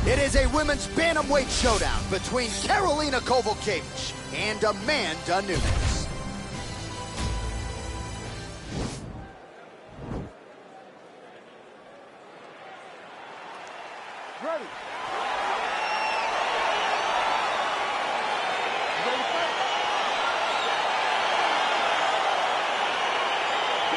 It is a women's bantamweight showdown between Karolina Kowalkiewicz and Amanda Nunes. Ready.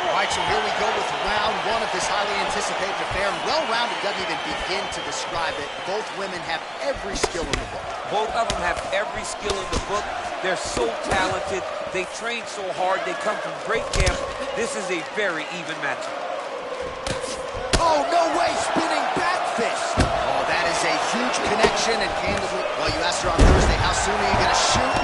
All right, so here we go with round one of this highly anticipated affair. Well-rounded doesn't even begin to describe it. Both women have every skill in the book. Both of them have every skill in the book. They're so talented. They train so hard. They come from great camps. This is a very even matchup. Oh, no way, spinning back fist. Oh, that is a huge connection, and candidly, well, you asked her on Thursday, how soon are you going to shoot?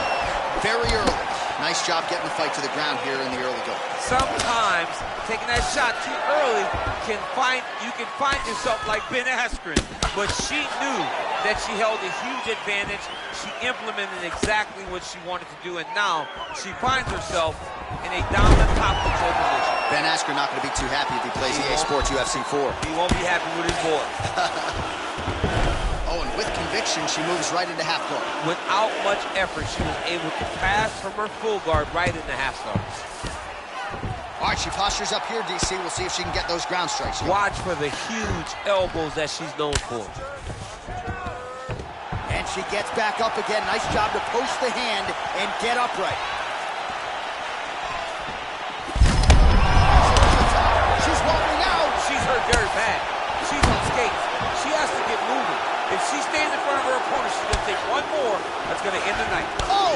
Very early. Nice job getting the fight to the ground here in the early going. Sometimes taking that shot too early you can find yourself like Ben Askren, but she knew that she held a huge advantage. She implemented exactly what she wanted to do, and now she finds herself in a dominant top control position. Ben Askren not going to be too happy if he plays EA Sports UFC 4. He won't be happy with his boy. Oh, and with conviction, she moves right into half guard. Without much effort, she was able to pass from her full guard right into half guard. All right, she postures up here, DC. We'll see if she can get those ground strikes. Watch for the huge elbows that she's known for. And she gets back up again. Nice job to post the hand and get upright. She's wobbling out. She's hurt very bad. She's on skates. She has to get moving. If she stays in front of her opponent, she's going to take one more. That's going to end the night. Oh!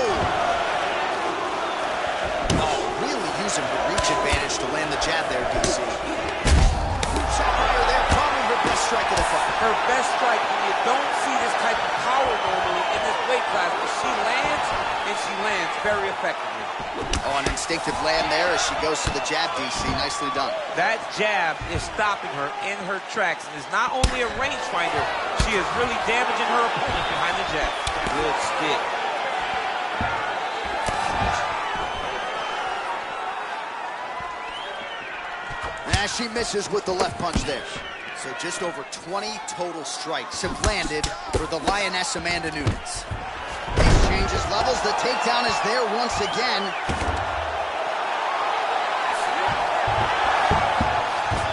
Oh, really using her reach advantage to land the jab there, DC. Shot fire there, probably her best strike of the fight. Her best strike, and you don't see this type of power normally in this weight class, but she lands, and she lands very effectively. Oh, an instinctive land there as she goes to the jab, DC. Nicely done. That jab is stopping her in her tracks, and is not only a rangefinder, she is really damaging her opponent behind the jab. Good stick. As she misses with the left punch there. So just over 20 total strikes have landed for the Lioness Amanda Nunes. Pace changes levels. The takedown is there once again.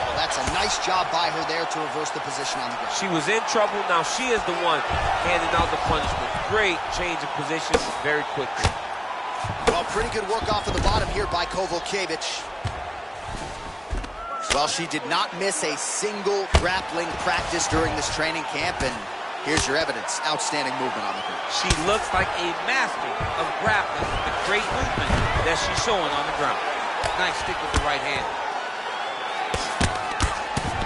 Oh, that's a nice job by her there to reverse the position on the ground. She was in trouble. Now she is the one handing out the punishment. Great change of position very quickly. Well, pretty good work off of the bottom here by Kowalkiewicz. Well, she did not miss a single grappling practice during this training camp, and here's your evidence. Outstanding movement on the ground. She looks like a master of grappling with the great movement that she's showing on the ground. Nice stick with the right hand.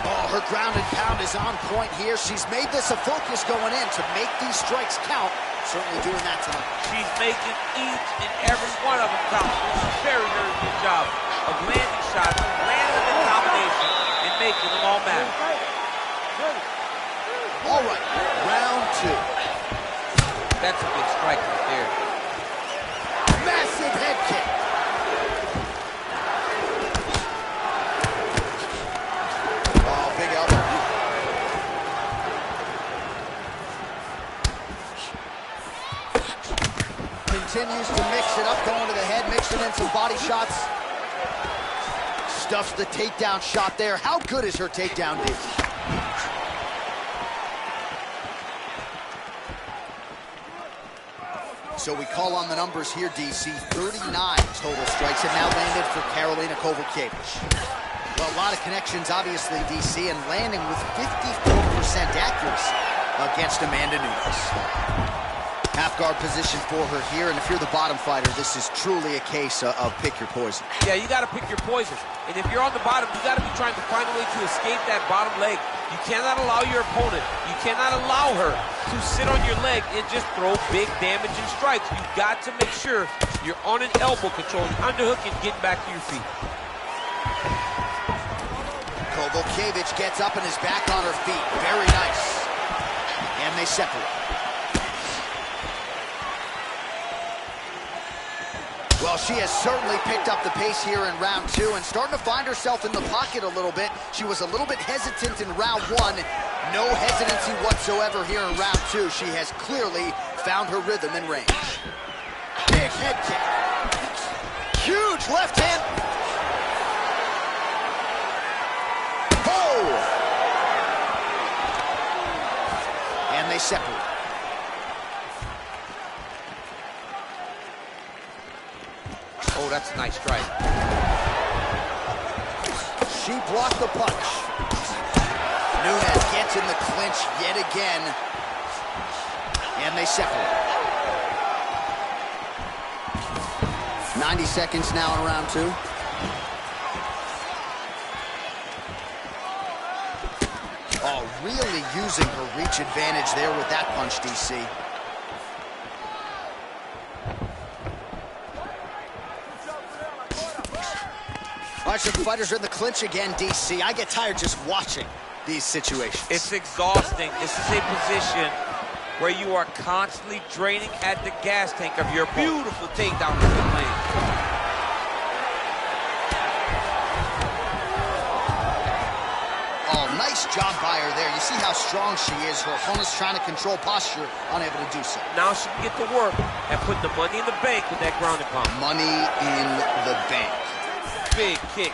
Oh, her ground and pound is on point here. She's made this a focus going in to make these strikes count. Certainly doing that tonight. She's making each and every one of them count. It's a very, very good job of landing shots, landing the combination, and making them all matter. All right, round two. That's a big strike right there. Massive head kick. Oh, big elbow. Continues to mix it up, going to the head, mixing in some body shots. Stuffs the takedown shot there. How good is her takedown, D? So we call on the numbers here, DC. 39 total strikes have now landed for Karolina Kowalkiewicz. Well, a lot of connections, obviously, DC, and landing with 54% accuracy against Amanda Nunes. Half guard position for her here, and if you're the bottom fighter, this is truly a case of pick your poison. Yeah, you got to pick your poison. And if you're on the bottom, you got to be trying to find a way to escape that bottom leg. You cannot allow your opponent, you cannot allow her to sit on your leg and just throw big damaging strikes. You've got to make sure you're on an elbow control, underhook, and getting back to your feet. Kowalkiewicz gets up and is back on her feet. Very nice. And they separate. Well, she has certainly picked up the pace here in round 2 and starting to find herself in the pocket a little bit. She was a little bit hesitant in round 1. No hesitancy whatsoever here in round 2. She has clearly found her rhythm and range. Big head kick. Huge left hand. Oh! And they separate. Oh, that's a nice strike. She blocked the punch. Nunes gets in the clinch yet again. And they separate. 90 seconds now in round 2. Oh, really using her reach advantage there with that punch, DC. All right, so the fighters are in the clinch again, DC. I get tired just watching these situations. It's exhausting. This is a position where you are constantly draining at the gas tank of your opponent. Beautiful takedown in the lane. Oh, nice job by her there. You see how strong she is. Her opponent's trying to control posture, unable to do so. Now she can get to work and put the money in the bank with that ground and pound. Money in the bank. Big kick.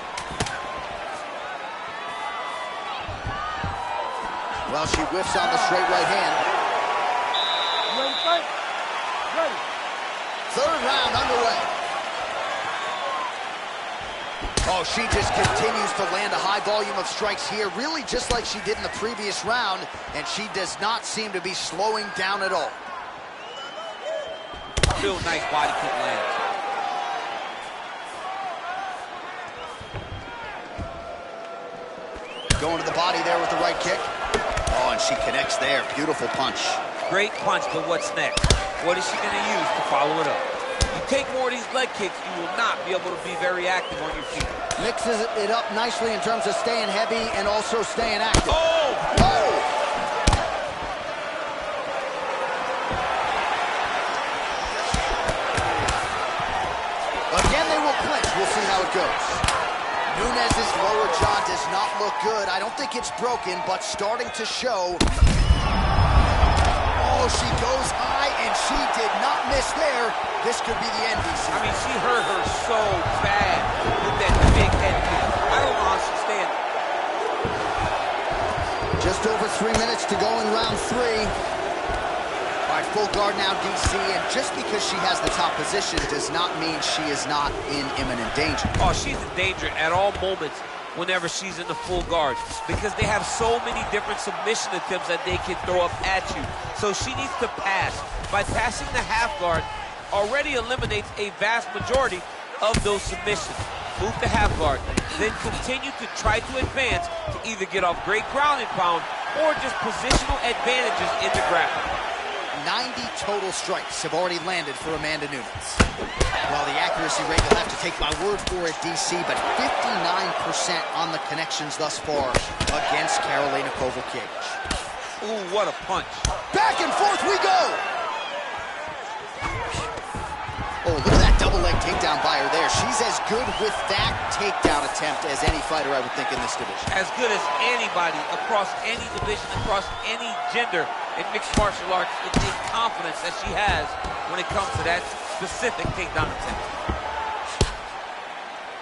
Well, she whiffs on the straight right hand. Ready, fight. Ready. Third round underway. Oh, she just continues to land a high volume of strikes here, really just like she did in the previous round, and she does not seem to be slowing down at all. Real nice body kick lands. Going to the body there with the right kick. Oh, and she connects there. Beautiful punch. Great punch, but what's next? What is she going to use to follow it up? You take more of these leg kicks, you will not be able to be very active on your feet. Mixes it up nicely in terms of staying heavy and also staying active. Oh! Oh! Again, they will clinch. We'll see how it goes. Nunes's lower jaw does not look good. I don't think it's broken, but starting to show. Oh, she goes high, and she did not miss there. This could be the end, DC. I mean, she hurt her so bad with that big head kick. I don't know how she's standing. Just over 3 minutes to go in round 3. All right, full guard now, DC, and just because she has the top position does not mean she is not in imminent danger. Oh, she's in danger at all moments whenever she's in the full guard because they have so many different submission attempts that they can throw up at you. So she needs to pass. By passing the half guard, already eliminates a vast majority of those submissions. Move to half guard, then continue to try to advance to either get off great ground and pound or just positional advantages in the grappling. 90 total strikes have already landed for Amanda Nunes. Well, the accuracy rate, you'll have to take my word for it, DC, but 59% on the connections thus far against Karolina Kowalkiewicz. Ooh, what a punch. Back and forth we go! Oh, look at that double leg takedown by her there. She's as good with that takedown attempt as any fighter, I would think, in this division. As good as anybody across any division, across any gender in mixed martial arts. It's the confidence that she has when it comes to that specific takedown attempt.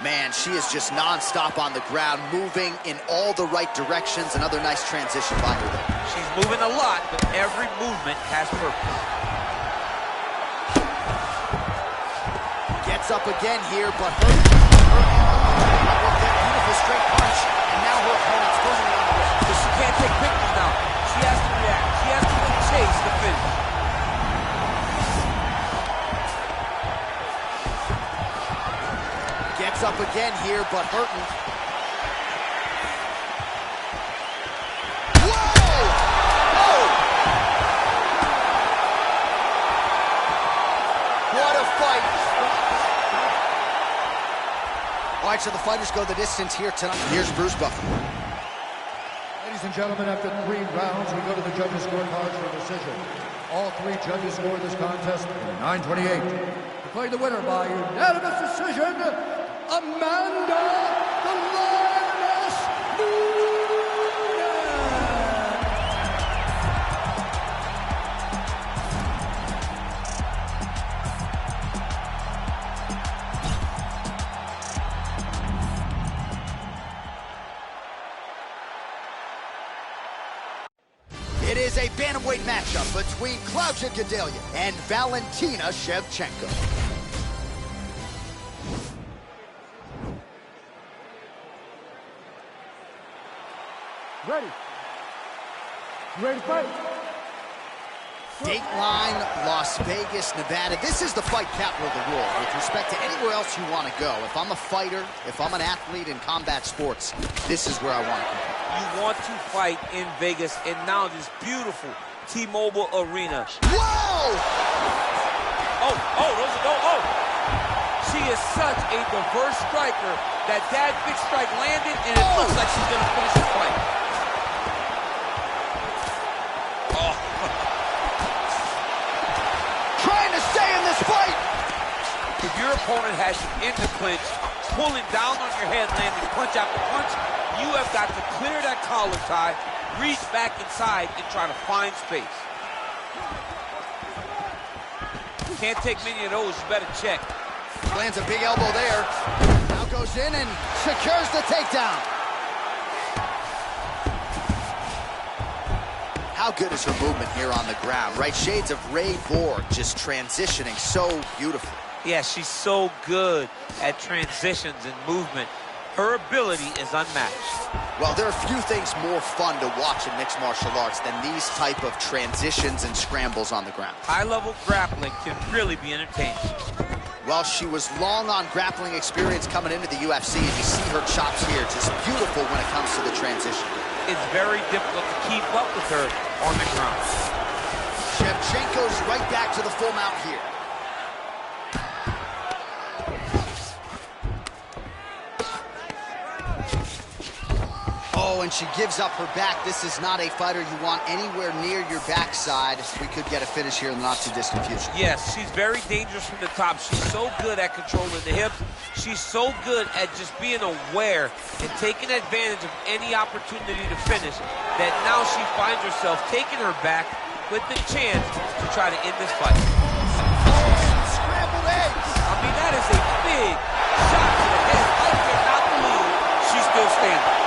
Man, she is just non-stop on the ground, moving in all the right directions. Another nice transition by her there. She's moving a lot, but every movement has purpose. Gets up again here, but her beautiful straight punch, and now her opponent's firmly on the way. So she can't take pictures now. She has to react. She has to chase the finish. Gets up again here, but hurting. Whoa! Oh! What a fight! All right, so the fighters go the distance here tonight. Here's Bruce Buffer. Ladies and gentlemen, after 3 rounds, we go to the judges' scorecards for decision. All 3 judges scored this contest 9-28. declaring the winner by unanimous decision, Amanda the Lioness Nunes. It is a bantamweight matchup between Claudia Gadelha and Valentina Shevchenko. Ready? You ready to fight? Dateline, Las Vegas, Nevada. This is the fight capital of the world with respect to anywhere else you want to go. If I'm a fighter, if I'm an athlete in combat sports, this is where I want to compete. You want to fight in Vegas, and now this beautiful T-Mobile Arena. Whoa! Oh! She is such a diverse striker that big strike landed, and it looks like she's going to finish the fight. Oh. Trying to stay in this fight! If your opponent has you in the clinch, pulling down on your head, landing punch after punch, you have got to clear that collar tie, reach back inside, and try to find space. Can't take many of those, you better check. Lands a big elbow there. Now goes in and secures the takedown. How good is her movement here on the ground, right? Shades of Ray Borg, just transitioning so beautifully. Yeah, she's so good at transitions and movement. Her ability is unmatched. Well, there are few things more fun to watch in mixed martial arts than these type of transitions and scrambles on the ground. High-level grappling can really be entertaining. Well, she was long on grappling experience coming into the UFC, and you see her chops here, just beautiful when it comes to the transition. It's very difficult to keep up with her on the ground. Shevchenko's right back to the full mount here. Oh, and she gives up her back. This is not a fighter you want anywhere near your backside. We could get a finish here in the not-too-distant future. Yes, she's very dangerous from the top. She's so good at controlling the hips. She's so good at just being aware and taking advantage of any opportunity to finish that now she finds herself taking her back with the chance to try to end this fight. Scrambled eggs! I mean, that is a big shot to the head. I cannot believe she's still standing.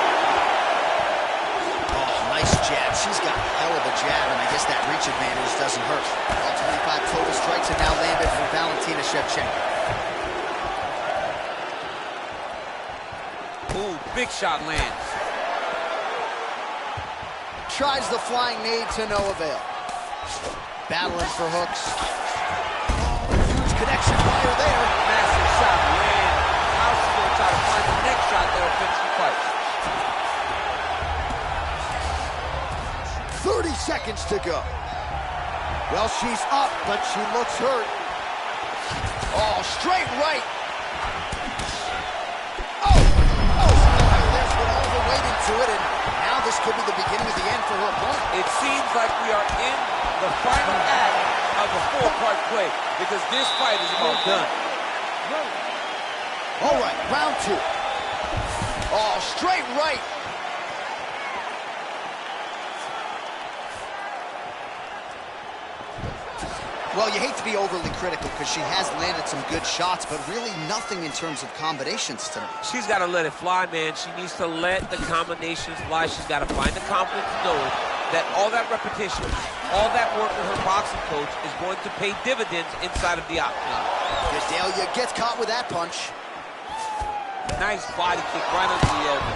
Nice jab. She's got a hell of a jab, and I guess that reach advantage doesn't hurt. All 25 total strikes have now landed for Valentina Shevchenko. Ooh, big shot lands. Tries the flying knee to no avail. Battling for hooks. Huge connection fire there. Massive shot lands. Now she's going to try to find the next shot that will finish the fight. 30 seconds to go. Well, she's up, but she looks hurt. Oh, straight right. There's been all the weight into it, and now this could be the beginning of the end for her opponent. It seems like we are in the final act of a four-part play because this fight is about done. All right, round two. Oh, straight right. Well, you hate to be overly critical because she has landed some good shots, but really nothing in terms of combinations tonight. She's got to let it fly, man. She needs to let the combinations fly. She's got to find the confidence to know that all that repetition, all that work with her boxing coach is going to pay dividends inside of the octagon. Gadelha gets caught with that punch. Nice body kick right under the elbow.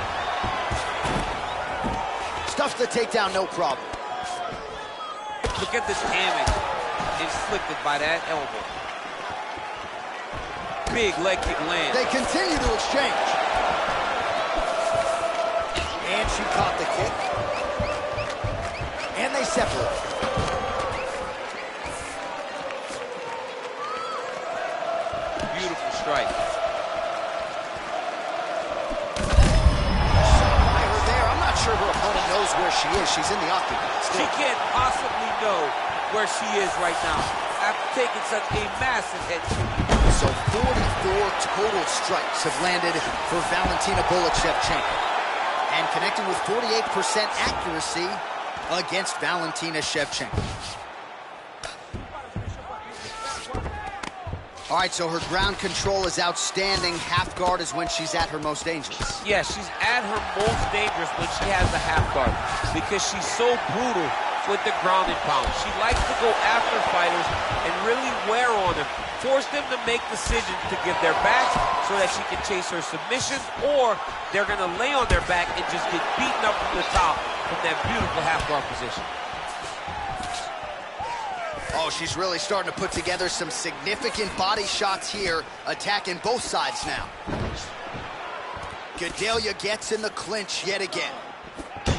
Stuffs the takedown, no problem. Look at this damage inflicted by that elbow. Big leg kick land. They continue to exchange. And she caught the kick. And they separate. Beautiful strike. I'm not sure her opponent knows where she is. She's in the octagon. She can't possibly know where she is right now after taking such a massive hit. So 44 total strikes have landed for Valentina Shevchenko. And connecting with 48% accuracy against Valentina Shevchenko. All right, so her ground control is outstanding. Half guard is when she's at her most dangerous. Yeah, she's at her most dangerous when she has the half guard because she's so brutal with the ground and pound. She likes to go after fighters and really wear on them, force them to make decisions to give their backs so that she can chase her submission, or they're going to lay on their back and just get beaten up from the top from that beautiful half guard position. Oh, she's really starting to put together some significant body shots here, attacking both sides now. Gadelha gets in the clinch yet again.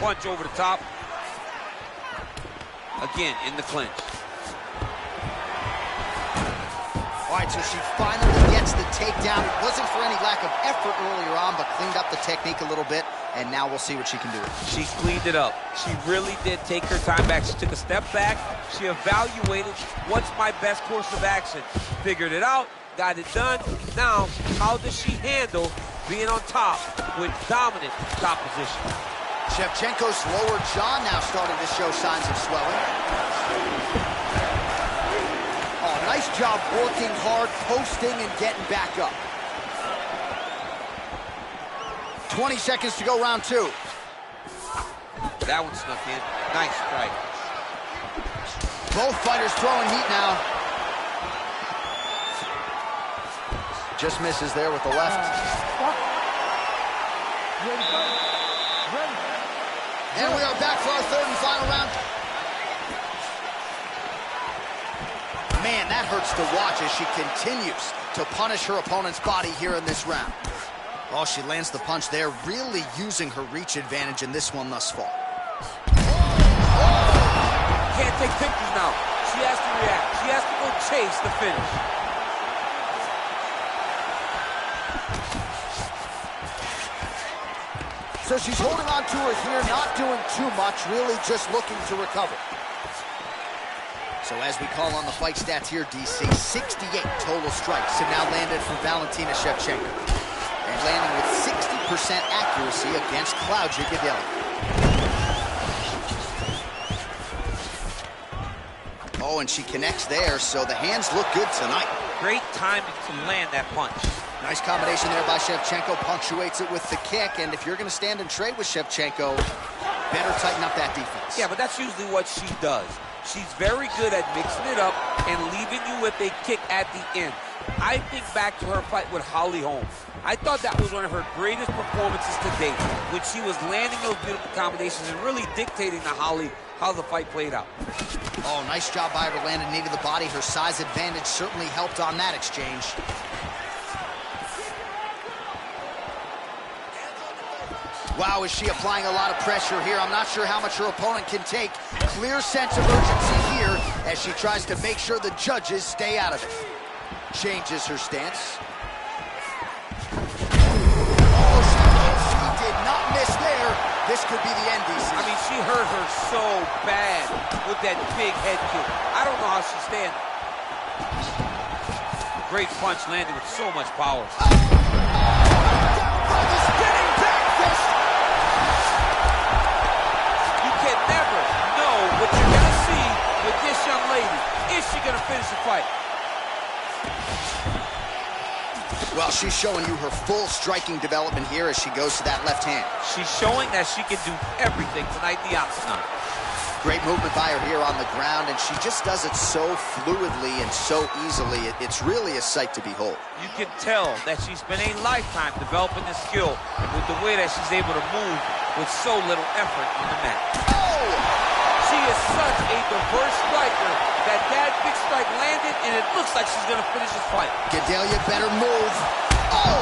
Punch over the top. Again, in the clinch. All right, so she finally gets the takedown. It wasn't for any lack of effort earlier on, but cleaned up the technique a little bit, and now we'll see what she can do. She cleaned it up. She really did take her time back. She took a step back. She evaluated what's my best course of action. Figured it out, got it done. Now, how does she handle being on top with dominant top position? Shevchenko's lower jaw now starting to show signs of swelling. Oh, nice job working hard, posting, and getting back up. 20 seconds to go, round two. That one snuck in. Nice strike. Both fighters throwing heat now. Just misses there with the left. And we are back for our third and final round. Man, that hurts to watch as she continues to punish her opponent's body here in this round. Oh, she lands the punch there, really using her reach advantage in this one thus far. Can't take pictures now. She has to react. She has to go chase the finish. So she's holding on to her here, not doing too much, really just looking to recover. So as we call on the fight stats here, DC, 68 total strikes have now landed from Valentina Shevchenko. And landing with 60% accuracy against Claudia Gadelha. Oh, and she connects there, so the hands look good tonight. Great timing to land that punch. Nice combination there by Shevchenko, punctuates it with the kick, and if you're going to stand and trade with Shevchenko, better tighten up that defense. Yeah, but that's usually what she does. She's very good at mixing it up and leaving you with a kick at the end. I think back to her fight with Holly Holm. I thought that was one of her greatest performances to date, when she was landing those beautiful combinations and really dictating to Holly how the fight played out. Oh, nice job by her to land a knee to the body. Her size advantage certainly helped on that exchange. Wow, is she applying a lot of pressure here? I'm not sure how much her opponent can take. Clear sense of urgency here as she tries to make sure the judges stay out of it. Changes her stance. Oh, she did not miss there. This could be the end, DC. I mean, she hurt her so bad with that big head kick. I don't know how she's standing. Great punch landed with so much power. Spinning back fist. You can never know what you're going to see with this young lady. Is she going to finish the fight? Well, she's showing you her full striking development here as she goes to that left hand. She's showing that she can do everything tonight in the octagon. Great movement by her here on the ground, and she just does it so fluidly and so easily. It's really a sight to behold. You can tell that she spent a lifetime developing this skill with the way that she's able to move with so little effort on the mat. Oh! She is such a diverse striker that big strike landed, and it looks like she's going to finish this fight. Gadelha better move. Oh!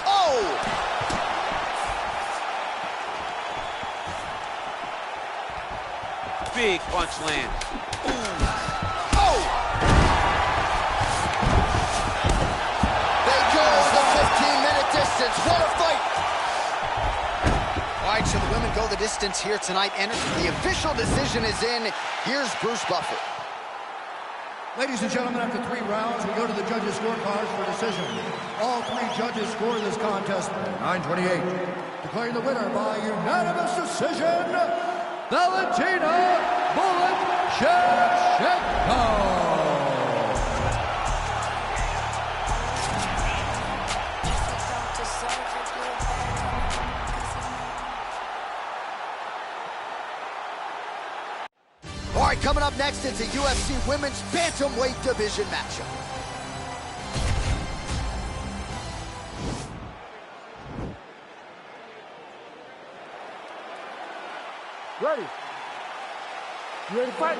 Oh! Big punch land. Ooh. Oh! They go the 15-minute distance. What a fight! All right, so the women go the distance here tonight, and the official decision is in. Here's Bruce Buffer. Ladies and gentlemen, after 3 rounds, we go to the judges' scorecards for decision. All 3 judges scored this contest 9-28. Declaring the winner by unanimous decision, Valentina "Bullet" Shevchenko. All right, coming up next, it's a UFC Women's Bantamweight Division matchup. Ready? You ready to fight?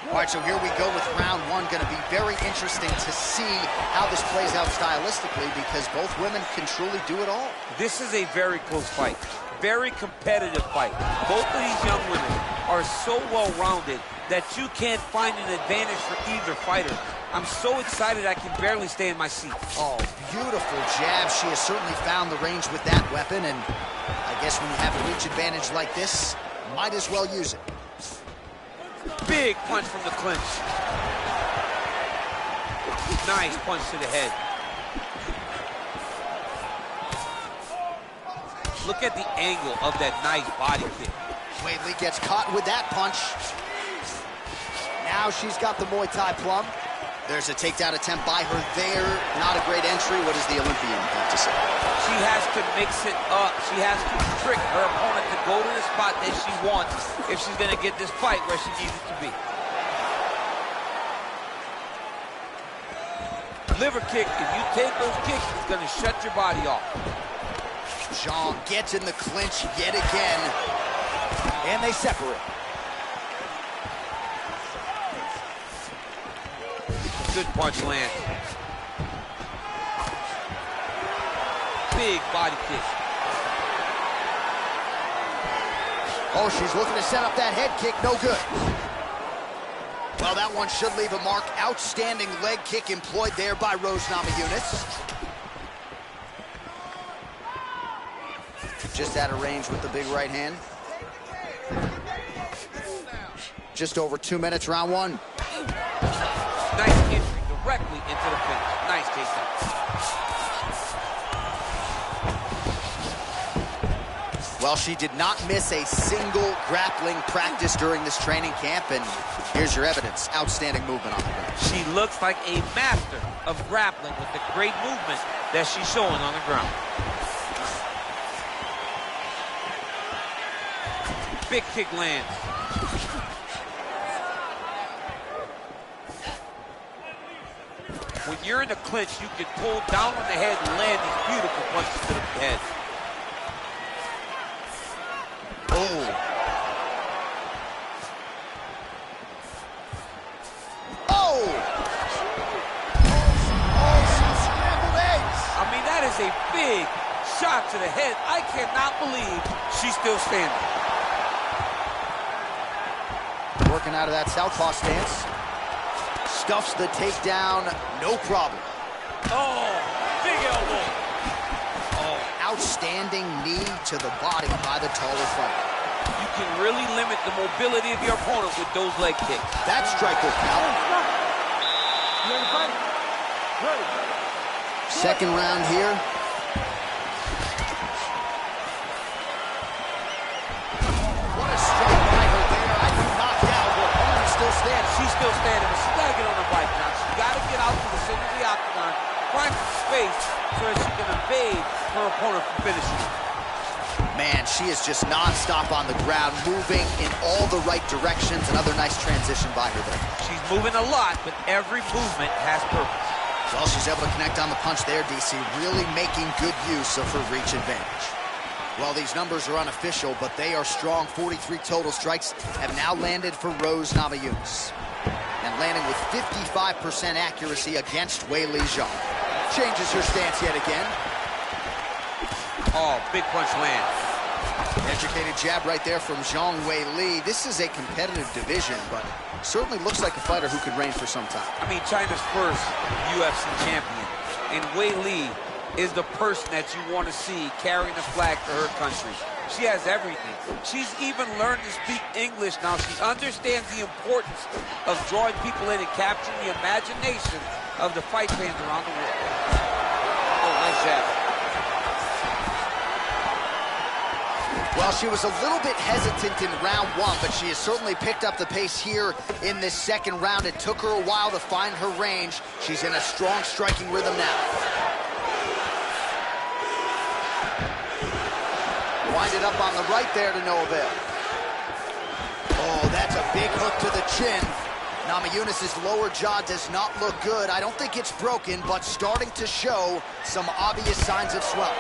All right, so here we go with round 1. Going to be very interesting to see how this plays out stylistically because both women can truly do it all. This is a very close fight. Very competitive fight. Both of these young women are so well-rounded that you can't find an advantage for either fighter. I'm so excited I can barely stay in my seat. Oh, beautiful jab. She has certainly found the range with that weapon, and I guess when you have a reach advantage like this, might as well use it. Big punch from the clinch. Nice punch to the head. Look at the angle of that nice body kick. Wadley gets caught with that punch. Now she's got the Muay Thai plum. There's a takedown attempt by her there. Not a great entry. What does the Olympian have to say? She has to mix it up. She has to trick her opponent to go to the spot that she wants if she's going to get this fight where she needs it to be. Liver kick, if you take those kicks, it's going to shut your body off. Zhang gets in the clinch yet again, and they separate. Good punch land. Big body kick. Oh, she's looking to set up that head kick. No good. Well, that one should leave a mark. Outstanding leg kick employed there by Rose Namajunas. Just out of range with the big right hand. Just over 2 minutes, round 1. Nice entry directly into the finish. Nice takedown. Well, she did not miss a single grappling practice during this training camp, and here's your evidence. Outstanding movement on the ground. She looks like a master of grappling with the great movement that she's showing on the ground. Big kick lands. When you're in the clinch, you can pull down on the head and land these beautiful punches to the head. Oh. Oh! Oh, some scrambled eggs. I mean, that is a big shot to the head. I cannot believe she's still standing. Working out of that southpaw stance. Stuffs the takedown, no problem. Oh, big elbow. Oh, outstanding knee to the body by the taller fighter. You can really limit the mobility of your opponent with those leg kicks. That strike will count. You ready to fight? Ready. Second round here. What a strike by her there. I do knock down, but opponent still standing. She's still standing, but she's got to get on the bike now. She's got to get out to the center of the octagon, find some space so that she can evade her opponent from finishing. Man, she is just non-stop on the ground, moving in all the right directions. Another nice transition by her there. She's moving a lot, but every movement has purpose. Well, she's able to connect on the punch there, DC, really making good use of her reach advantage. Well, these numbers are unofficial, but they are strong. 43 total strikes have now landed for Rose Namajunas. And landing with 55% accuracy against Weili Zhang. Changes her stance yet again. Oh, big punch lands. Educated jab right there from Zhang Weili. This is a competitive division, but certainly looks like a fighter who could reign for some time. I mean, China's first UFC champion. And Weili is the person that you want to see carrying the flag for her country. She has everything. She's even learned to speak English now. She understands the importance of drawing people in and capturing the imagination of the fight fans around the world. Oh, nice jab. Well, she was a little bit hesitant in round one, but she has certainly picked up the pace here in this second round. It took her a while to find her range. She's in a strong striking rhythm now. Winded up on the right there to no avail. Oh, that's a big hook to the chin. Namajunas' lower jaw does not look good. I don't think it's broken, but starting to show some obvious signs of swelling.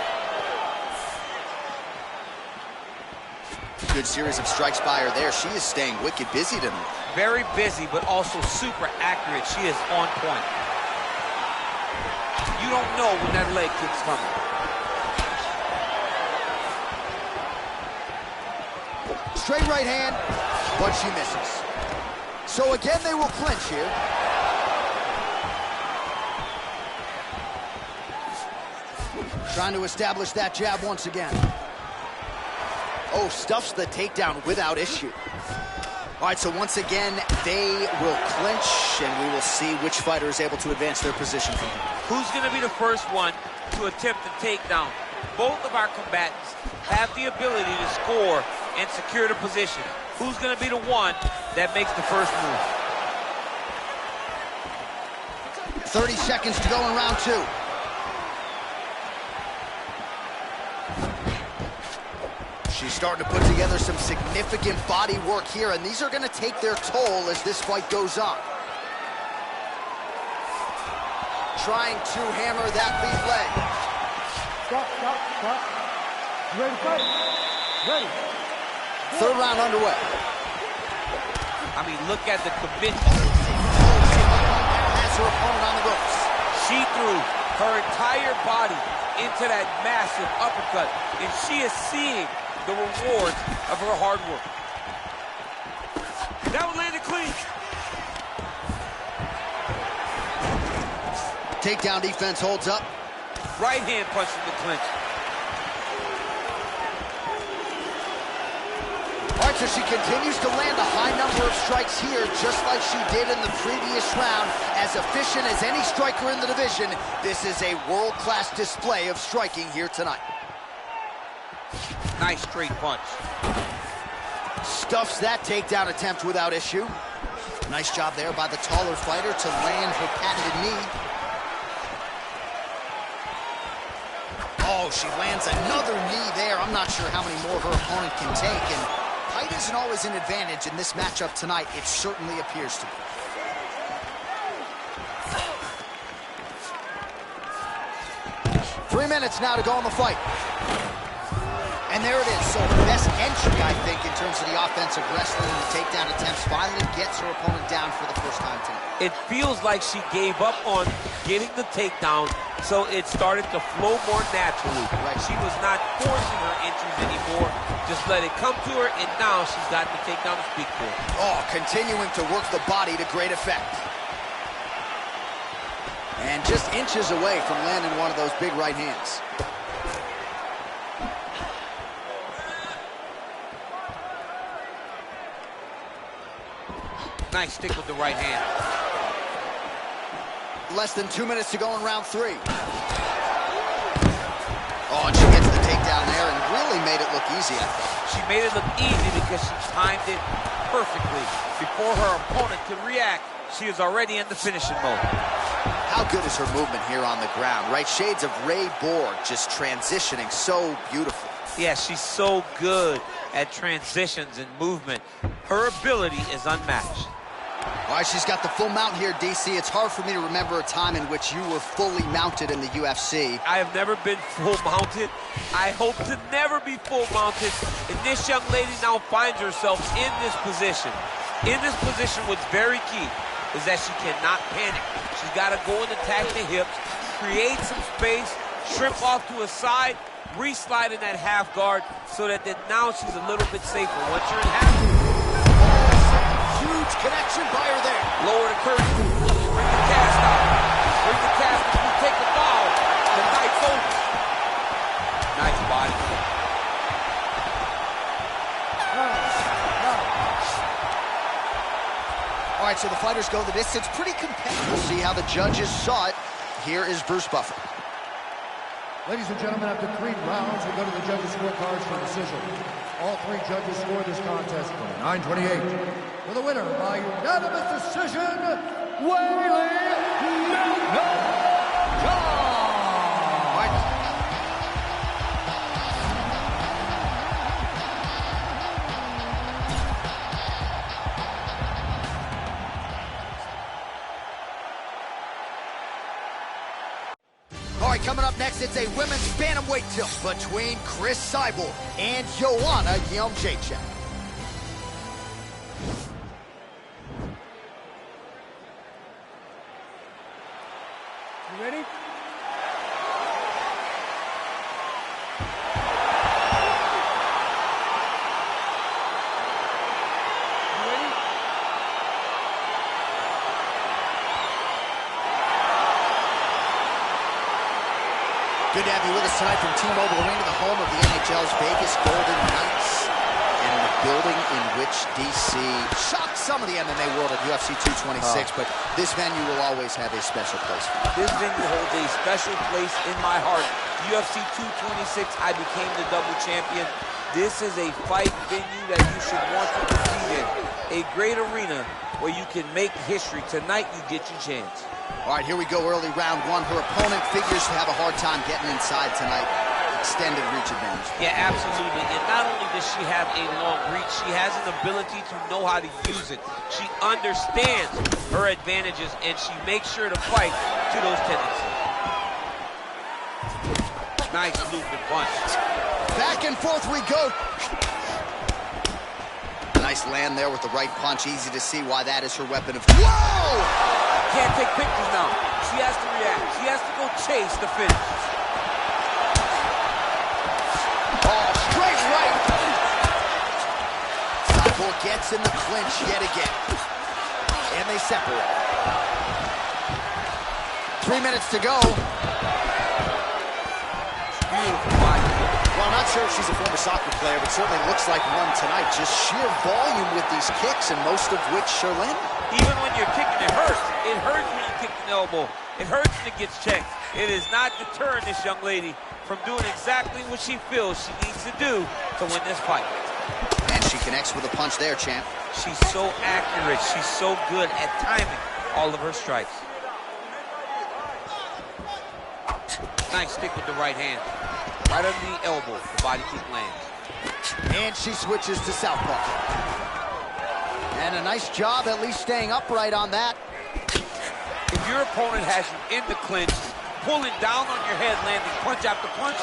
Good series of strikes by her there. She is staying wicked busy tonight. Very busy, but also super accurate. She is on point. You don't know when that leg kick's coming. Straight right hand, but she misses. So again, they will clinch here. Trying to establish that jab once again. Oh, stuffs the takedown without issue. All right, so once again, they will clinch, and we will see which fighter is able to advance their position from here. Who's going to be the first one to attempt the takedown? Both of our combatants have the ability to score and secure the position. Who's going to be the one that makes the first move? 30 seconds to go in round two. She's starting to put together some significant body work here, and these are going to take their toll as this fight goes on. Trying to hammer that lead leg. Stop, stop, stop. You ready to fight? Ready. Third round underway. I mean, look at the commitment. Has her opponent on the ropes. She threw her entire body into that massive uppercut, and she is seeing the rewards of her hard work. That one landed clean. Takedown defense holds up. Right hand punch in the clinch. All right, so she continues to land a high number of strikes here, just like she did in the previous round. As efficient as any striker in the division, this is a world-class display of striking here tonight. Nice straight punch. Stuffs that takedown attempt without issue. Nice job there by the taller fighter to land her patented knee. Oh, she lands another knee there. I'm not sure how many more her opponent can take, and height isn't always an advantage in this matchup tonight. It certainly appears to be. Three minutes now to go in the fight. And there it is. So the best entry, I think, in terms of the offensive wrestling and the takedown attempts, finally gets her opponent down for the first time tonight. It feels like she gave up on getting the takedown, so it started to flow more naturally. Right. She was not forcing her entries anymore. Just let it come to her, and now she's got the takedown to speak for. Oh, continuing to work the body to great effect. And just inches away from landing one of those big right hands. Nice stick with the right hand. Less than 2 minutes to go in round three. Oh, and she gets the takedown there and really made it look easy, I thought. She made it look easy because she timed it perfectly. Before her opponent could react, she is already in the finishing mode. How good is her movement here on the ground, right? Shades of Ray Borg, just transitioning so beautifully. Yeah, she's so good at transitions and movement. Her ability is unmatched. All right, she's got the full mount here, DC. It's hard for me to remember a time in which you were fully mounted in the UFC. I have never been full mounted. I hope to never be full mounted. And this young lady now finds herself in this position. In this position, what's very key is that she cannot panic. She's got to go and attack the hips, create some space, shrimp off to a side, re-slide in that half guard so that now she's a little bit safer. Once you're in half, huge connection by her there. lower the curtain, bring the cast out. Bring the cast, you take the foul. The knife over. Nice body kick. All right, so the fighters go the distance. Pretty competitive. We'll see how the judges saw it. Here is Bruce Buffer. Ladies and gentlemen, after 3 rounds, we go to the judges' scorecards for decision. All 3 judges scored this contest 9-28. For the winner by unanimous decision, All right, coming up next, it's a women's bantamweight tilt between Chris Cyborg and Joanna Jędrzejczyk. You ready? Good to have you with us tonight from T-Mobile Arena, the home of the NHL's Vegas Golden Knights, and the building in which DC shocked some of the MMA world at UFC 226, but this venue will always have a special place for me. This venue holds a special place in my heart. UFC 226, I became the double champion. This is a fight venue that you should want to compete in. A great arena where you can make history. Tonight, you get your chance. All right, here we go, early round 1. Her opponent figures to have a hard time getting inside tonight. Extended reach advantage. Yeah, absolutely. And not only does she have a long reach, she has an ability to know how to use it. She understands her advantages, and she makes sure to fight to those tendencies. Nice looping punch. Back and forth we go. Nice land there with the right punch. Easy to see why that is her weapon of... Whoa! Can't take pictures now. She has to react. She has to go chase the finish. Oh, straight right. Cyborg gets in the clinch yet again. And they separate. 3 minutes to go. Beautiful body. Well, I'm not sure if she's a former soccer player, but certainly looks like one tonight. Just sheer volume with these kicks, and most of which are landing. Even when you're kicking, it hurts. It hurts when you kick an elbow. It hurts when it gets checked. It is not deterring this young lady from doing exactly what she feels she needs to do to win this fight. And she connects with a punch there, champ. She's so accurate. She's so good at timing all of her strikes. Nice stick with the right hand. Right under the elbow, the body kick lands. And she switches to southpaw. And a nice job at least staying upright on that. If your opponent has you in the clinch, pulling down on your head, landing punch after punch,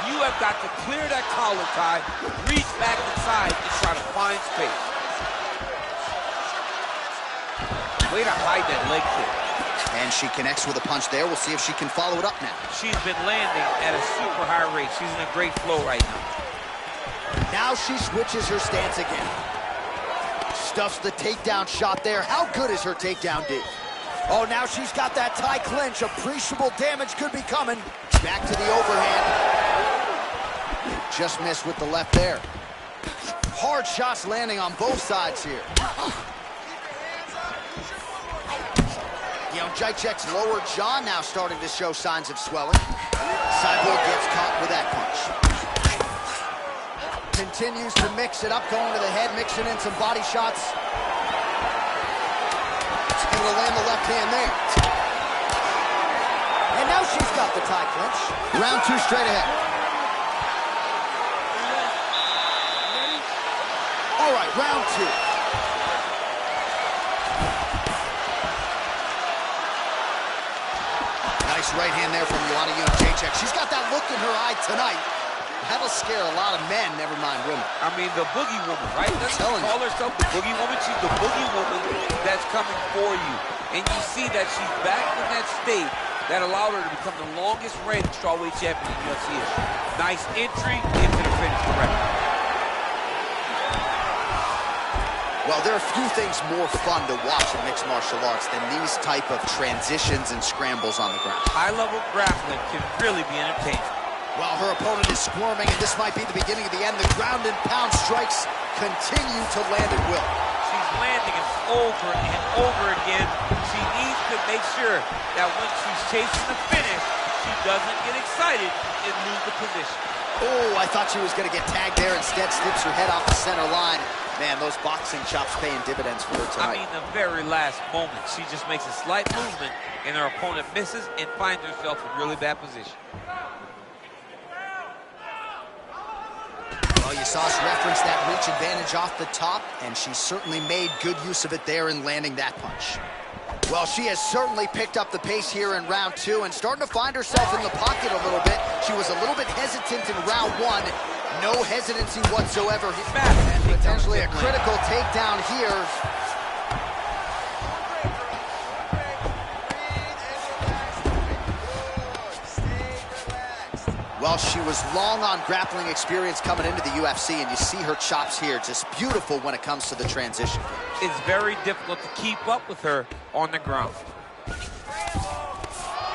you have got to clear that collar tie, reach back inside, and try to find space. Way to hide that leg kick. And she connects with a punch there. We'll see if she can follow it up now. She's been landing at a super high rate. She's in a great flow right now. Now she switches her stance again. Stuffs the takedown shot there. How good is her takedown, D? Oh, now she's got that tie clinch. Appreciable damage could be coming. Back to the overhand. Just missed with the left there. Hard shots landing on both sides here. Jędrzejczyk's lower jaw now starting to show signs of swelling. Cyborg gets caught with that punch. Continues to mix it up, going to the head, mixing in some body shots. Able to land the left hand there. And now she's got the tie clinch. Round 2 straight ahead. All right, round 2. Nice right hand there from Joanna Jędrzejczyk. She's got that look in her eye tonight. That'll scare a lot of men, never mind women. I mean, the boogie woman, right? Doesn't she call herself the boogie woman? She's the boogie woman that's coming for you. And you see that she's back in that state that allowed her to become the longest reigning strawweight champion in UFC history. Nice entry into the finish, correct. Well, there are a few things more fun to watch in mixed martial arts than these type of transitions and scrambles on the ground. High-level grappling can really be entertaining. Well, her opponent is squirming, and this might be the beginning of the end. The ground and pound strikes continue to land at will. She's landing it over and over again. She needs to make sure that when she's chasing the finish, she doesn't get excited and lose the position. Oh, I thought she was going to get tagged there. Instead, slips her head off the center line. Man, those boxing chops paying dividends for her tonight. I mean, the very last moment, she just makes a slight movement, and her opponent misses and finds herself in really bad position. Well, you saw us reference that reach advantage off the top, and she certainly made good use of it there in landing that punch. Well, she has certainly picked up the pace here in round 2 and starting to find herself in the pocket a little bit. She was a little bit hesitant in round 1. No hesitancy whatsoever. And potentially a critical takedown here. Well, she was long on grappling experience coming into the UFC, and you see her chops here, just beautiful when it comes to the transition. It's very difficult to keep up with her on the ground.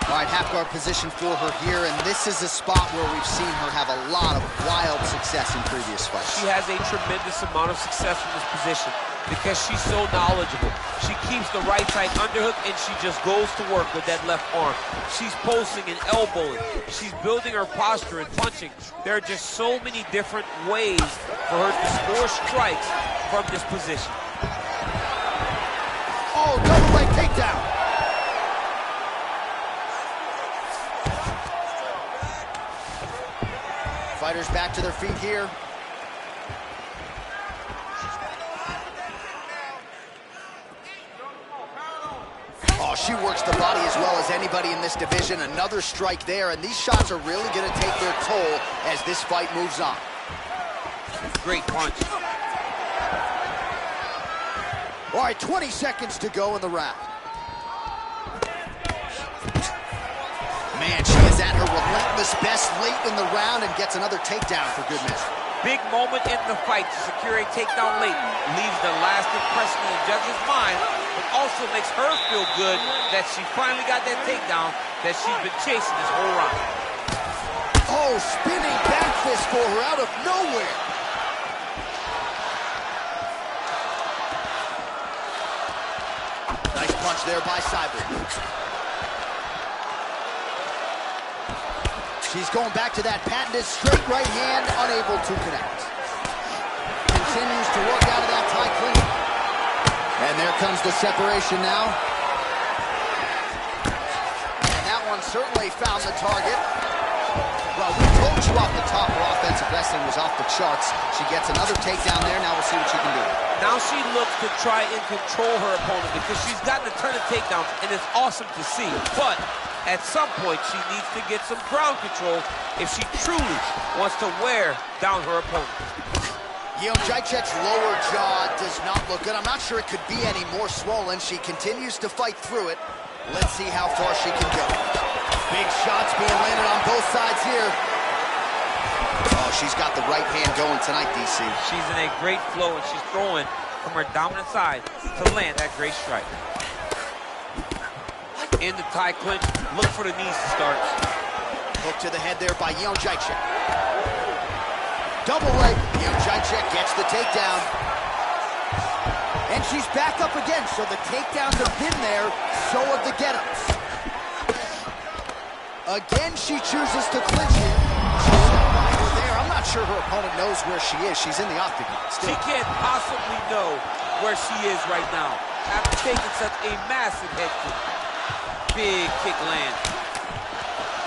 All right, half guard position for her here, and this is a spot where we've seen her have a lot of wild success in previous fights. She has a tremendous amount of success in this position because she's so knowledgeable. She keeps the right side underhook, and she just goes to work with that left arm. She's posting and elbowing. She's building her posture and punching. There are just so many different ways for her to score strikes from this position. Oh, double leg takedown. Fighters back to their feet here. Oh, she works the body as well as anybody in this division. Another strike there, and these shots are really going to take their toll as this fight moves on. Great punch. All right, 20 seconds to go in the round. Man, she is at her relentless best late in the round and gets another takedown for good measure. Big moment in the fight to secure a takedown late. Leaves the last impression in the judge's mind, but also makes her feel good that she finally got that takedown that she's been chasing this whole round. Oh, spinning back fist for her out of nowhere. Nice punch there by Cyber. She's going back to that patented straight right hand, unable to connect. Continues to work out of that tie clinch. And there comes the separation now. And that one certainly found the target. Well, we told you off the top her offensive wrestling was off the charts. She gets another takedown there. Now we'll see what she can do. Now she looks to try and control her opponent because she's gotten a ton of takedowns, and it's awesome to see. But at some point, she needs to get some ground control if she truly wants to wear down her opponent. Jędrzejczyk's lower jaw does not look good. I'm not sure it could be any more swollen. She continues to fight through it. Let's see how far she can go. Big shots being landed on both sides here. Oh, she's got the right hand going tonight, DC. She's in a great flow, and she's throwing from her dominant side to land that great strike. In the tie clinch, look for the knees to start. Hook to the head there by Jędrzejczyk. Double leg. Jędrzejczyk gets the takedown. And she's back up again, so the takedowns have been there, so have the get-ups. Again, she chooses to clinch here. She's there. I'm not sure her opponent knows where she is. She's in the octagon still. She can't possibly know where she is right now after taking such a massive head kick. Big kick land.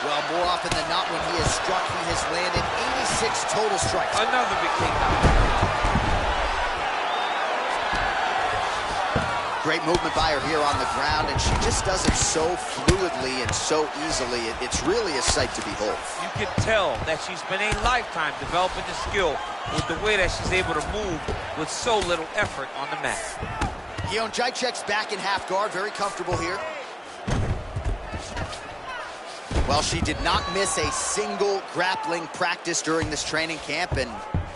Well, more often than not, when he has struck, he has landed 86 total strikes. Another big takedown. Great movement by her here on the ground, and she just does it so fluidly and so easily. It's really a sight to behold. You can tell that she's spent a lifetime developing the skill with the way that she's able to move with so little effort on the mat. Jędrzejczyk's back in half guard, very comfortable here. Well, she did not miss a single grappling practice during this training camp, and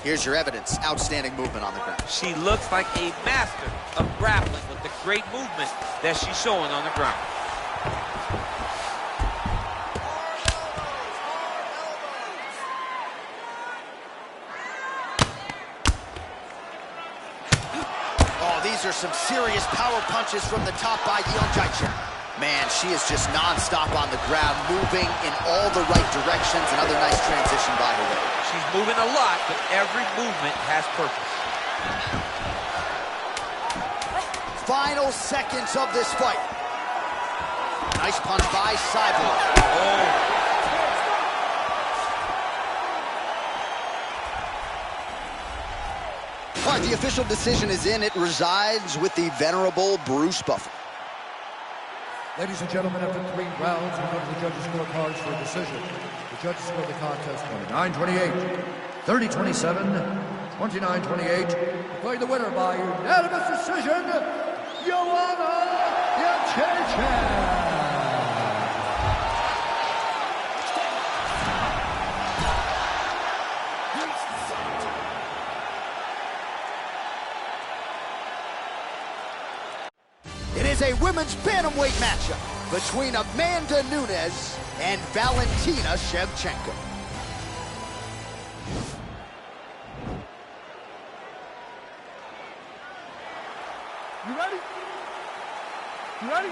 Here's your evidence. Outstanding movement on the ground. She looks like a master of grappling with the great movement that she's showing on the ground. Oh, these are some serious power punches from the top by Yeonjaicha. Man, she is just non-stop on the ground, moving in all the right directions. Another nice transition by her there. She's moving a lot, but every movement has purpose. Final seconds of this fight. Nice punch by Cyborg. Oh. All right, the official decision is in. It resides with the venerable Bruce Buffer. Ladies and gentlemen, after 3 rounds, we go to the judges' scorecards for a decision. The judges score the contest 29-28, 30-27, 29-28. Declaring the winner by unanimous decision, Joanna Jędrzejczyk. It is a women's bantamweight matchup between Amanda Nunes and Valentina Shevchenko. You ready? You ready?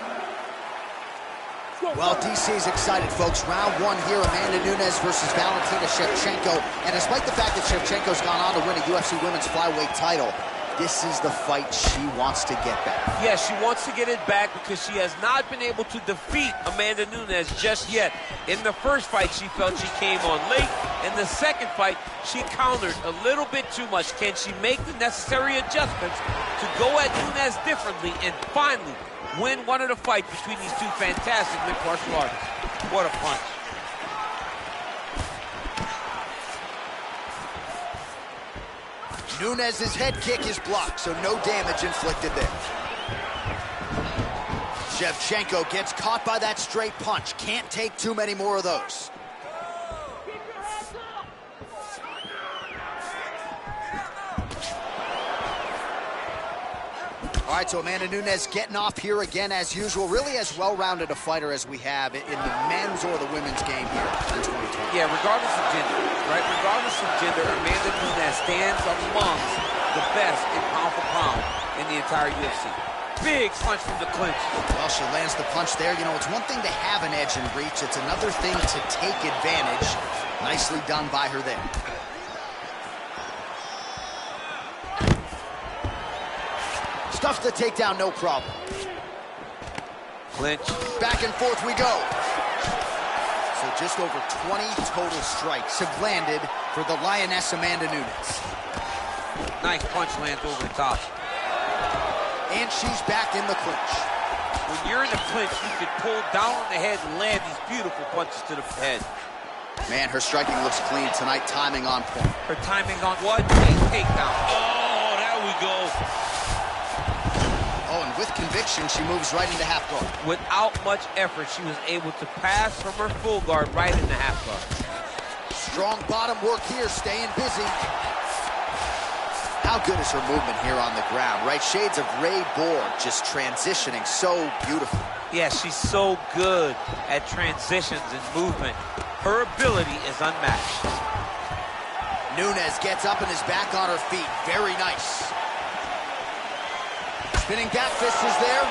Well, DC's excited, folks. Round 1 here, Amanda Nunes versus Valentina Shevchenko. And despite the fact that Shevchenko's gone on to win a UFC Women's Flyweight title, this is the fight she wants to get back. Yeah, she wants to get it back because she has not been able to defeat Amanda Nunes just yet. In the first fight, she felt she came on late. In the second fight, she countered a little bit too much. Can she make the necessary adjustments to go at Nunes differently and finally win one of the fights between these two fantastic mixed martial artists? What a punch. Nunes' head kick is blocked, so no damage inflicted there. Shevchenko gets caught by that straight punch. Can't take too many more of those. All right, so Amanda Nunes getting off here again as usual. Really as well-rounded a fighter as we have in the men's or the women's game here in 2020. Yeah, regardless of gender, right? Regardless of gender, Amanda Nunes stands amongst the best in pound for pound in the entire UFC. Big punch from the clinch. Well, she lands the punch there. You know, it's one thing to have an edge and reach. It's another thing to take advantage. Nicely done by her there. Stuffs the takedown, no problem. Clinch. Back and forth we go. So just over 20 total strikes have landed for the Lioness Amanda Nunes. Nice punch lands over the top. And she's back in the clinch. When you're in the clinch, you can pull down on the head and land these beautiful punches to the head. Man, her striking looks clean tonight, timing on point. Her timing on what? A takedown. Oh, there we go. Oh, and with conviction, she moves right into half guard. Without much effort, she was able to pass from her full guard right into half guard. Strong bottom work here, staying busy. How good is her movement here on the ground, right? Shades of Ray Borg, just transitioning so beautifully. Yeah, she's so good at transitions and movement. Her ability is unmatched. Nunes gets up and is back on her feet. Very nice. Spinning back fist is there.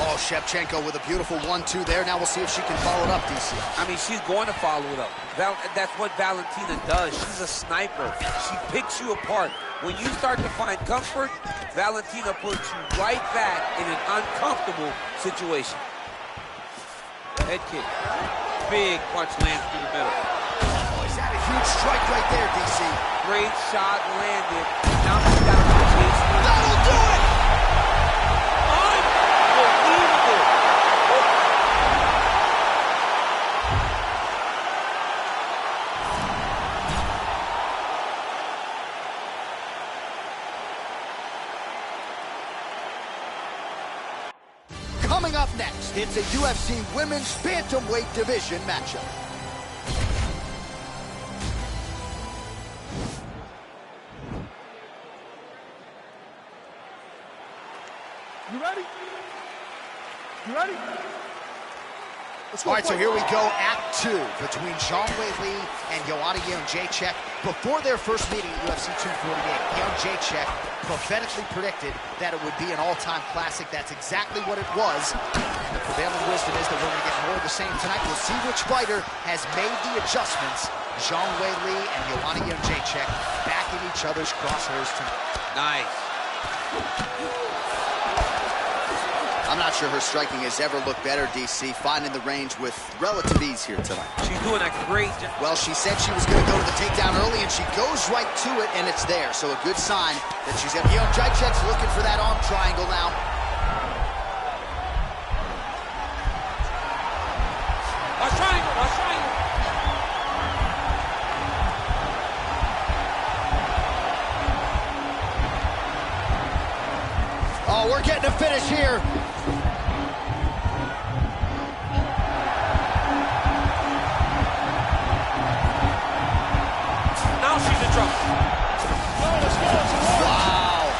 Oh, Shevchenko with a beautiful 1-2 there. Now we'll see if she can follow it up, DC. I mean, she's going to follow it up. That's what Valentina does. She's a sniper. She picks you apart. When you start to find comfort, Valentina puts you right back in an uncomfortable situation. Head kick. Big punch lands through the middle. Oh, is that a huge strike right there, DC? Great shot landed. Now she's got to chase. That'll do it! Unbelievable! Coming up next, it's a UFC Women's Bantamweight Division matchup. You ready? You ready? All right, so here we go, Act 2 between Zhang Weili and Joanna Jędrzejczyk. Before their first meeting at UFC 248, Jędrzejczyk prophetically predicted that it would be an all-time classic. That's exactly what it was. And the prevailing wisdom is that we're going to get more of the same tonight. We'll see which fighter has made the adjustments. Zhang Weili and Joanna Jędrzejczyk back in each other's crosshairs tonight. Nice. I'm not sure her striking has ever looked better, DC, finding the range with relative ease here tonight. She's doing a great job. Well, she said she was going to go to the takedown early, and she goes right to it, and it's there. So a good sign that she's got... Jędrzejczyk's looking for that arm triangle now. A triangle, a triangle. Oh, we're getting a finish here. Wow.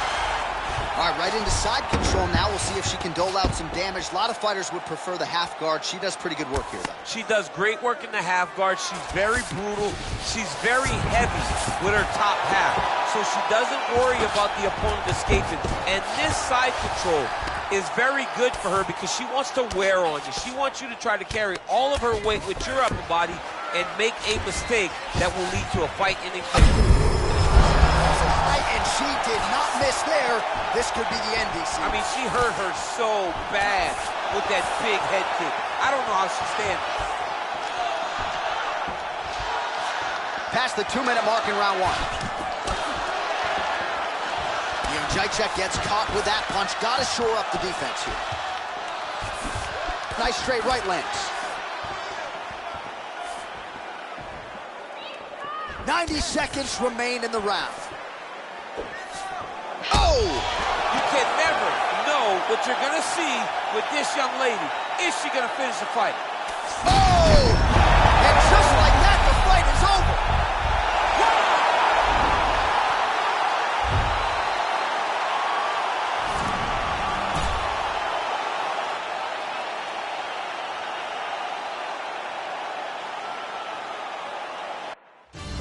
All right, right into side control now. We'll see if she can dole out some damage. A lot of fighters would prefer the half guard. She does pretty good work here, though. She does great work in the half guard. She's very brutal. She's very heavy with her top half. So she doesn't worry about the opponent escaping. And this side control is very good for her because she wants to wear on you. She wants you to try to carry all of her weight with your upper body and make a mistake that will lead to a fight ending failure. And she did not miss there. This could be the end, DC. I mean, she hurt her so bad with that big head kick. I don't know how she's standing. Past the 2-minute mark in round 1. Jędrzejczyk gets caught with that punch. Got to shore up the defense here. Nice straight right lands. 90 seconds remain in the round. Oh! You can never know what you're going to see with this young lady. Is she going to finish the fight? Oh! And just like that, the fight is over.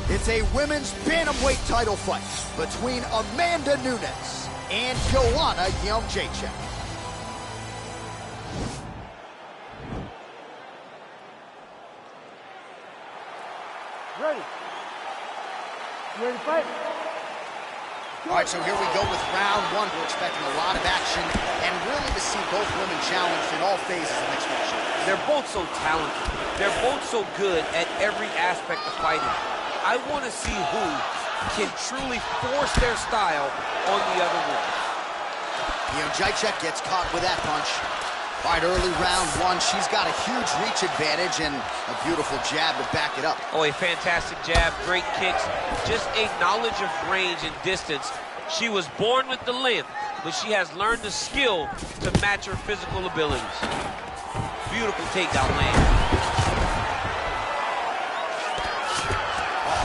It's a women's bantamweight title fight between Amanda Nunes and Joanna Jędrzejczyk. Ready? You ready to fight? All right, so here we go with round 1. We're expecting a lot of action and really to see both women challenged in all phases of mixed martial arts. They're both so talented. They're both so good at every aspect of fighting. I want to see who can truly force their style on the other one. Jędrzejczyk gets caught with that punch. All right, early round 1, she's got a huge reach advantage and a beautiful jab to back it up. Oh, a fantastic jab, great kicks, just a knowledge of range and distance. She was born with the length, but she has learned the skill to match her physical abilities. Beautiful takedown land.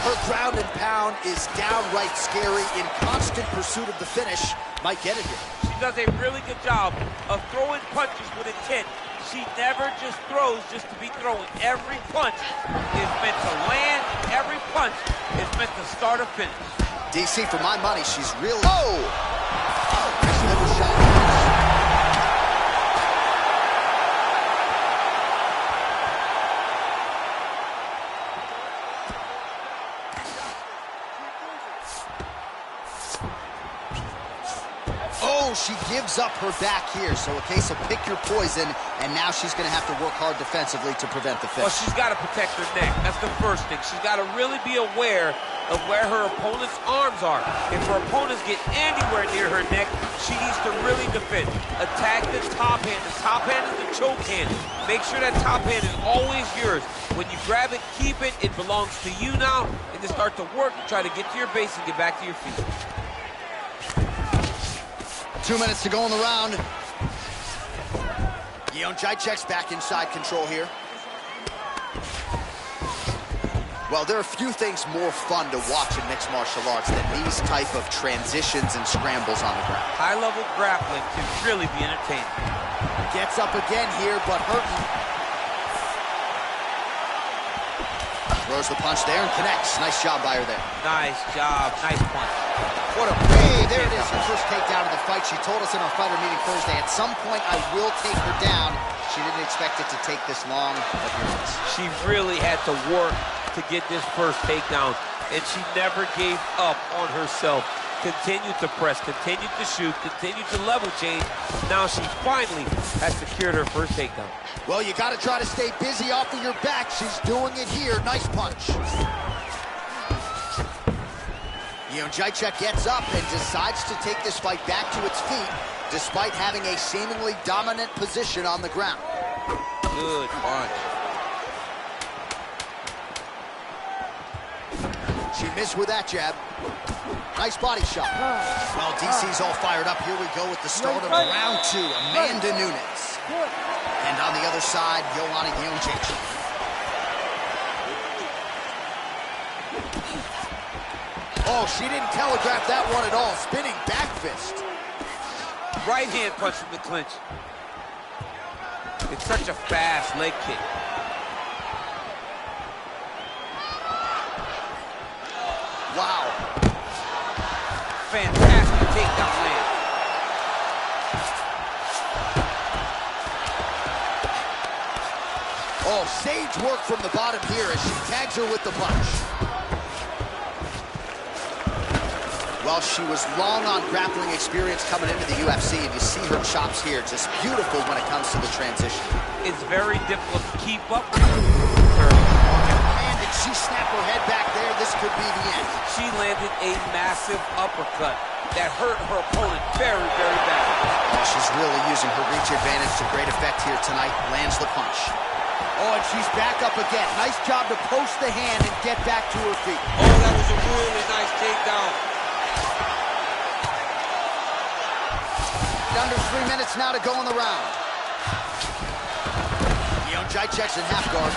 Her ground and pound is downright scary. In constant pursuit of the finish, might get it here. She does a really good job of throwing punches with intent. She never just throws just to be throwing. Every punch is meant to land. Every punch is meant to start a finish. DC, for my money, she's real. Oh! Nice liver shot. Oh, she gives up her back here. So a case of pick your poison, and now she's going to have to work hard defensively to prevent the finish. Well, she's got to protect her neck. That's the first thing. She's got to really be aware of where her opponent's arms are. If her opponents get anywhere near her neck, she needs to really defend. Attack the top hand. The top hand is the choke hand. Make sure that top hand is always yours. When you grab it, keep it. It belongs to you now. And then start to work and try to get to your base and get back to your feet. 2 minutes to go in the round. Jędrzejczyk's back inside control here. Well, there are few things more fun to watch in mixed martial arts than these type of transitions and scrambles on the ground. High-level grappling can really be entertaining. Gets up again here, but hurting. Throws the punch there and connects. Nice job by her there. Nice job. Nice punch. What a way. There it is, her first takedown of the fight. She told us in our fighter meeting Thursday, at some point I will take her down. She didn't expect it to take this long, but here it is. She really had to work to get this first takedown, and she never gave up on herself. Continued to press, continued to shoot, continued to level change. Now she finally has secured her first takedown. Well, you got to try to stay busy off of your back. She's doing it here. Nice punch. Jędrzejczyk gets up and decides to take this fight back to its feet, despite having a seemingly dominant position on the ground. Good punch. She missed with that jab. Nice body shot. Well, DC's all fired up. Here we go with the start of round 2. Amanda Nunes. And on the other side, Joanna Jędrzejczyk. Oh, she didn't telegraph that one at all. Spinning back fist. Right hand punch from the clinch. It's such a fast leg kick. Wow. Fantastic takedown land. Oh, sage work from the bottom here as she tags her with the punch. Well, she was long on grappling experience coming into the UFC, and you see her chops here, just beautiful when it comes to the transition. It's very difficult to keep up with her. Man, did she snap her head back there? This could be the end. She landed a massive uppercut that hurt her opponent very, very badly. Oh, she's really using her reach advantage to great effect here tonight. Lands the punch. Oh, and she's back up again. Nice job to post the hand and get back to her feet. Oh, that was a really nice takedown. Under 3 minutes now to go in the round. Jędrzejczyk's in half guard.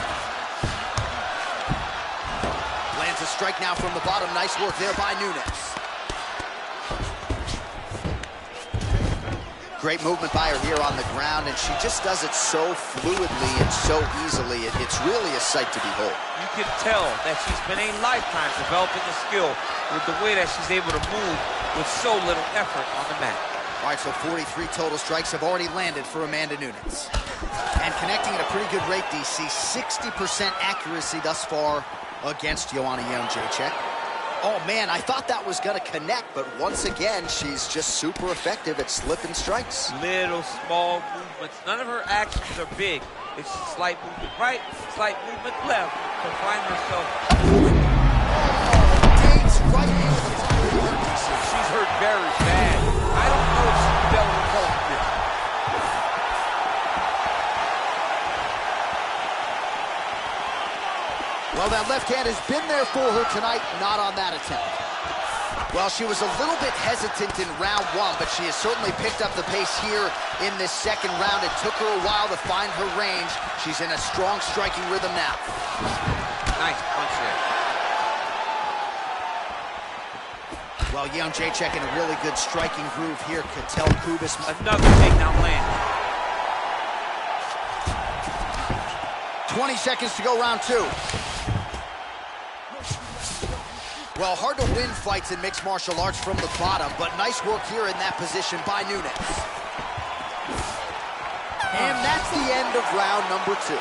Lands a strike now from the bottom. Nice work there by Nunes. Great movement by her here on the ground, and she just does it so fluidly and so easily. It's really a sight to behold. You can tell that she's been a lifetime developing the skill with the way that she's able to move with so little effort on the mat. All right, so 43 total strikes have already landed for Amanda Nunes. And connecting at a pretty good rate, DC. 60% accuracy thus far against Joanna Jędrzejczyk. Oh, man, I thought that was going to connect, but once again, she's just super effective at slipping strikes. Little, small movements. None of her actions are big. It's slight movement right, slight movement left to find herself. Dave's right here with the fire. She's hurt very bad. I don't know if she's dealt with both of this. Well, that left hand has been there for her tonight, not on that attempt. Well, she was a little bit hesitant in round 1, but she has certainly picked up the pace here in this second round. It took her a while to find her range. She's in a strong striking rhythm now. Nice punch there. Well, Jędrzejczyk in a really good striking groove here. Cattell Kubis. Another takedown land. 20 seconds to go, round 2. Well, hard to win fights in mixed martial arts from the bottom, but nice work here in that position by Nunes. And that's the end of round number 2.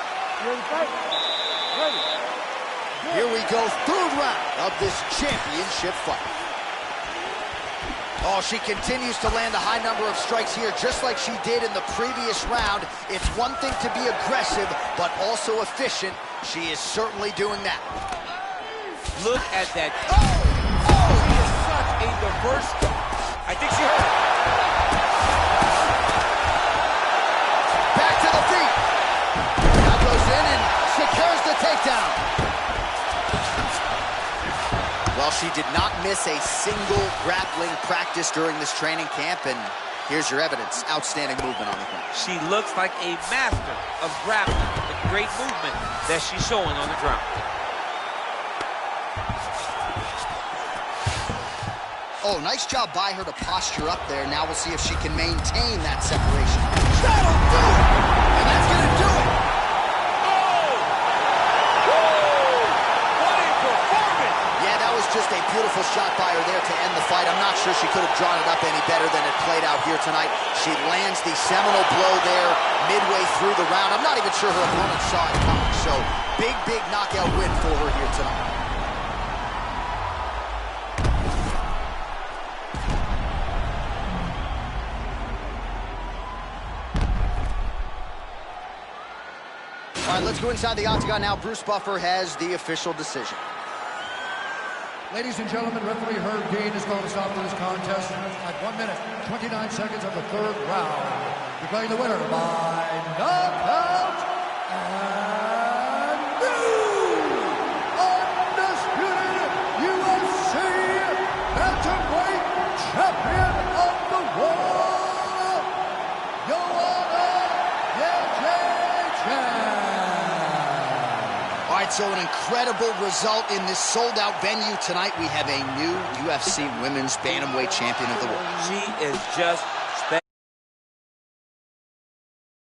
Here we go, third round of this championship fight. Oh, she continues to land a high number of strikes here, just like she did in the previous round. It's one thing to be aggressive, but also efficient. She is certainly doing that. Look at that. Oh! She is such a diverse. I think she hurt. Back to the feet. Now goes in and secures the takedown. Well, she did not miss a single grappling practice during this training camp, and here's your evidence. Outstanding movement on the ground. She looks like a master of grappling. The great movement that she's showing on the ground. Oh, nice job by her to posture up there. Now we'll see if she can maintain that separation. That'll do it! And that's going to do it! Oh! Woo! What a performance! Yeah, that was just a beautiful shot by her there to end the fight. I'm not sure she could have drawn it up any better than it played out here tonight. She lands the seminal blow there midway through the round. I'm not even sure her opponent saw it coming. So, big knockout win for her here tonight. All right, let's go inside the octagon now. Bruce Buffer has the official decision. Ladies and gentlemen, referee Herb Dean is going to stop this contest at 1 minute, 29 seconds of the third round, declaring the winner by knockout and new undisputed UFC bantamweight champion of the world, Joanna Jędrzejczyk. All right, so an incredible result in this sold-out venue tonight. We have a new UFC Women's Bantamweight Champion of the World. She is just